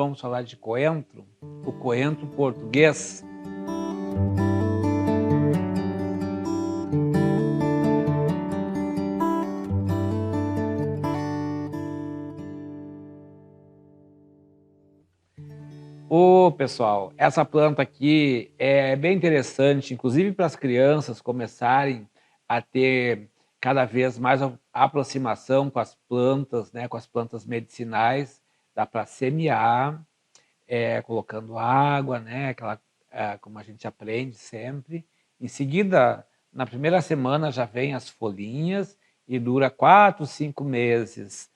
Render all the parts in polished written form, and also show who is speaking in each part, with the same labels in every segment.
Speaker 1: vamos falar de coentro, o coentro português. Ô, pessoal, essa planta aqui é bem interessante, inclusive para as crianças começarem a ter cada vez mais aproximação com as plantas, né, com as plantas medicinais. Dá para semear, colocando água, né, como a gente aprende sempre. Em seguida, na primeira semana já vem as folhinhas e dura 4, 5 meses.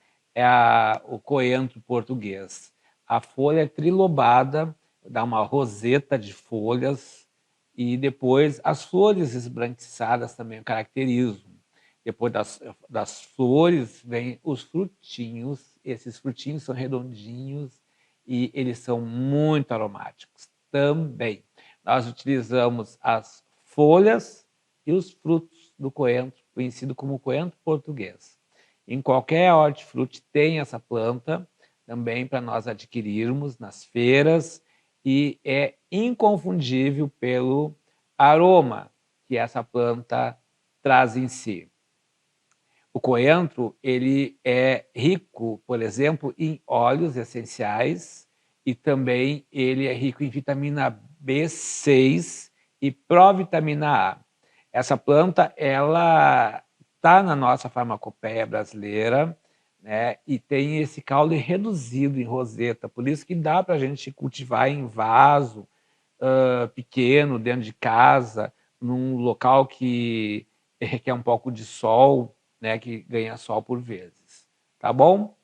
Speaker 1: O coentro português. A folha é trilobada, dá uma roseta de folhas, e depois as flores esbranquiçadas também caracterizam. Depois das flores vem os frutinhos. Esses frutinhos são redondinhos e eles são muito aromáticos também. Nós utilizamos as folhas e os frutos do coentro, conhecido como coentro português. Em qualquer hortifruti tem essa planta também para nós adquirirmos nas feiras, e é inconfundível pelo aroma que essa planta traz em si. O coentro ele é rico, por exemplo, em óleos essenciais, e também ele é rico em vitamina B6 e provitamina A. Essa planta ela está na nossa farmacopeia brasileira, né, e tem esse caule reduzido em roseta, por isso que dá para a gente cultivar em vaso pequeno, dentro de casa, num local que requer um pouco de sol, né, que ganha sol por vezes. Tá bom?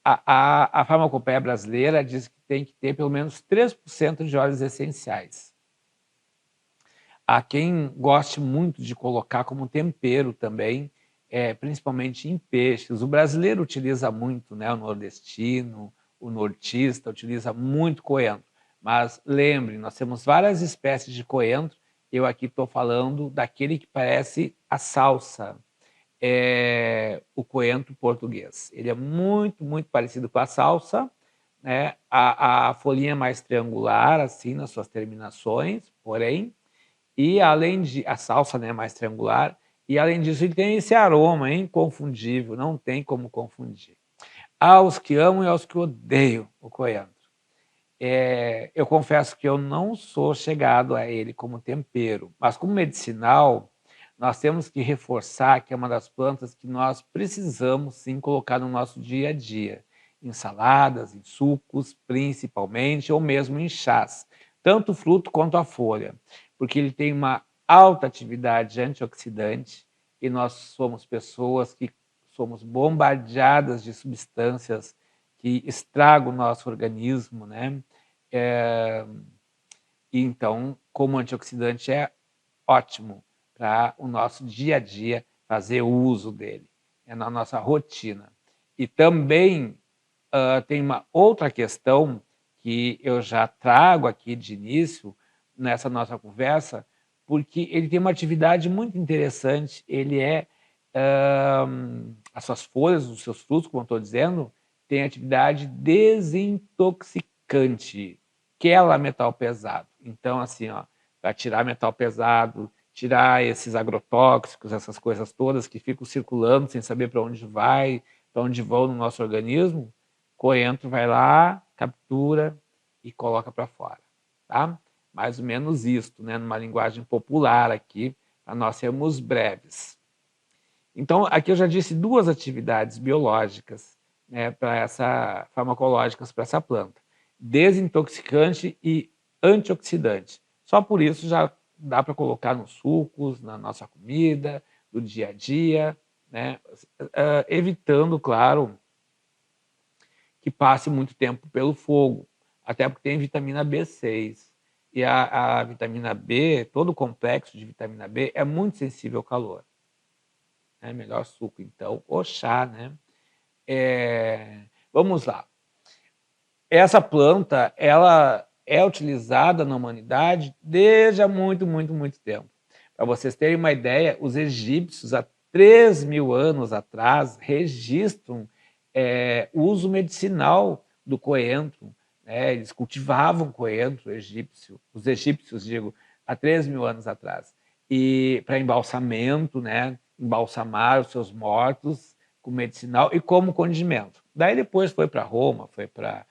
Speaker 1: A farmacopeia brasileira diz que tem que ter pelo menos 3% de óleos essenciais. Há quem goste muito de colocar como tempero também, principalmente em peixes. O brasileiro utiliza muito, né? O nordestino, o nortista utiliza muito coentro. Mas lembre, nós temos várias espécies de coentro. Eu aqui estou falando daquele que parece a salsa, o coentro português. Ele é muito, muito parecido com a salsa, né? A folhinha é mais triangular, assim, nas suas terminações, porém, e além de a salsa, né, mais triangular, e além disso ele tem esse aroma inconfundível, não tem como confundir. Há os que amam e aos que odeiam o coentro. Eu confesso que eu não sou chegado a ele como tempero, mas como medicinal, nós temos que reforçar que é uma das plantas que nós precisamos sim colocar no nosso dia a dia, em saladas, em sucos, principalmente, ou mesmo em chás, tanto o fruto quanto a folha, porque ele tem uma alta atividade antioxidante, e nós somos pessoas que somos bombardeadas de substâncias que estragam o nosso organismo, né? Então, como antioxidante é ótimo para o nosso dia a dia fazer uso dele, na nossa rotina. E também tem uma outra questão que eu já trago aqui de início nessa nossa conversa, porque ele tem uma atividade muito interessante. Ele as suas folhas, os seus frutos, como eu estou dizendo, tem atividade desintoxicante, quela metal pesado. Então, assim, para tirar metal pesado, tirar esses agrotóxicos, essas coisas todas que ficam circulando sem saber para onde vai, para onde vão no nosso organismo, coentro vai lá, captura e coloca para fora, tá? Mais ou menos isto, né? Numa linguagem popular aqui, para nós sermos breves. Então, aqui eu já disse duas atividades biológicas, né, farmacológicas para essa planta: desintoxicante e antioxidante. Só por isso já dá para colocar nos sucos, na nossa comida, do dia a dia, né, evitando, claro, que passe muito tempo pelo fogo, até porque tem vitamina B6. E a vitamina B, todo o complexo de vitamina B é muito sensível ao calor. Melhor suco, então, o chá, né? Vamos lá. Essa planta, ela é utilizada na humanidade desde há muito, muito, muito tempo. Para vocês terem uma ideia, os egípcios, há 3.000 anos atrás, registram uso medicinal do coentro, né? Eles cultivavam coentro egípcio, os egípcios, digo, há 3.000 anos atrás, e para embalsamento, né? Embalsamar os seus mortos com medicinal e como condimento. Daí depois foi para Roma, foi para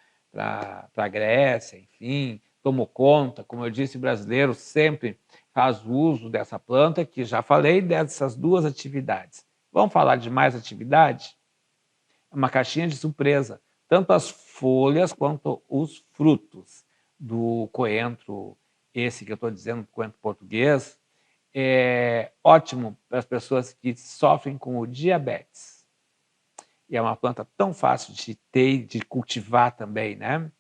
Speaker 1: a Grécia, enfim, tomou conta. Como eu disse, o brasileiro sempre faz uso dessa planta, que já falei dessas duas atividades. Vamos falar de mais atividade? Uma caixinha de surpresa, tanto as folhas quanto os frutos do coentro, esse que eu estou dizendo, coentro português, é ótimo para as pessoas que sofrem com o diabetes. E é uma planta tão fácil de ter, de cultivar também, né?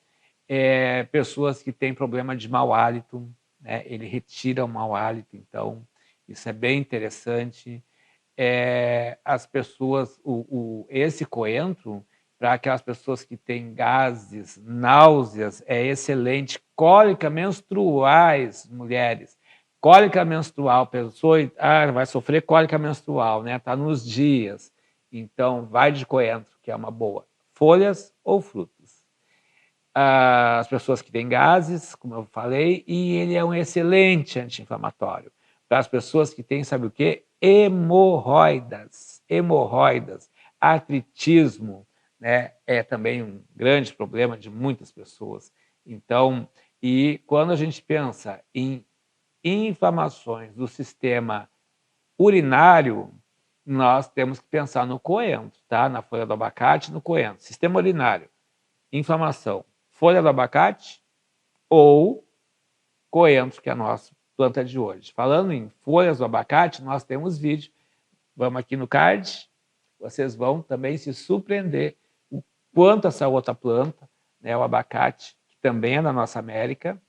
Speaker 1: Pessoas que têm problema de mau hálito, né? Ele retira o mau hálito, então isso é bem interessante. As pessoas, esse coentro, para aquelas pessoas que têm gases, náuseas, é excelente. Cólica menstruais, mulheres. Cólica menstrual, pessoa vai sofrer cólica menstrual, né? Está nos dias. Então, vai de coentro, que é uma boa. Folhas ou frutos. As pessoas que têm gases, como eu falei, e ele é um excelente anti-inflamatório. Para as pessoas que têm, sabe o quê? Hemorroidas, artritismo, né? É também um grande problema de muitas pessoas. Então, e quando a gente pensa em inflamações do sistema urinário, nós temos que pensar no coentro, tá? Na folha do abacate, no coentro. Sistema urinário, inflamação, folha do abacate ou coentro, que é a nossa planta de hoje. Falando em folhas do abacate, nós temos vídeo. Vamos aqui no card, vocês vão também se surpreender o quanto essa outra planta, né, o abacate, que também é da nossa América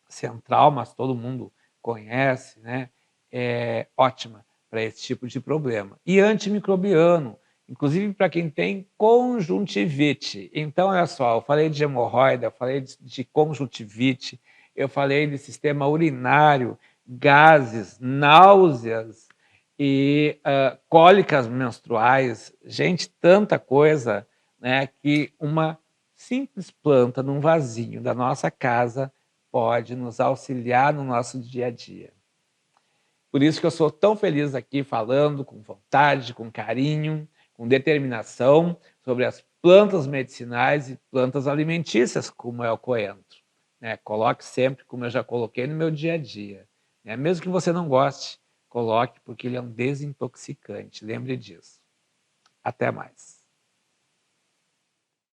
Speaker 1: Central, mas todo mundo conhece, né, é ótima para esse tipo de problema. E antimicrobiano, inclusive para quem tem conjuntivite. Então, olha só, eu falei de hemorroida, eu falei de conjuntivite, eu falei de sistema urinário, gases, náuseas e cólicas menstruais. Gente, tanta coisa, né, que uma simples planta num vasinho da nossa casa pode nos auxiliar no nosso dia a dia. Por isso que eu sou tão feliz aqui falando com vontade, com carinho, com determinação sobre as plantas medicinais e plantas alimentícias, como é o coentro. Né? Coloque sempre, como eu já coloquei no meu dia a dia. Né? Mesmo que você não goste, coloque, porque ele é um desintoxicante. Lembre disso. Até mais.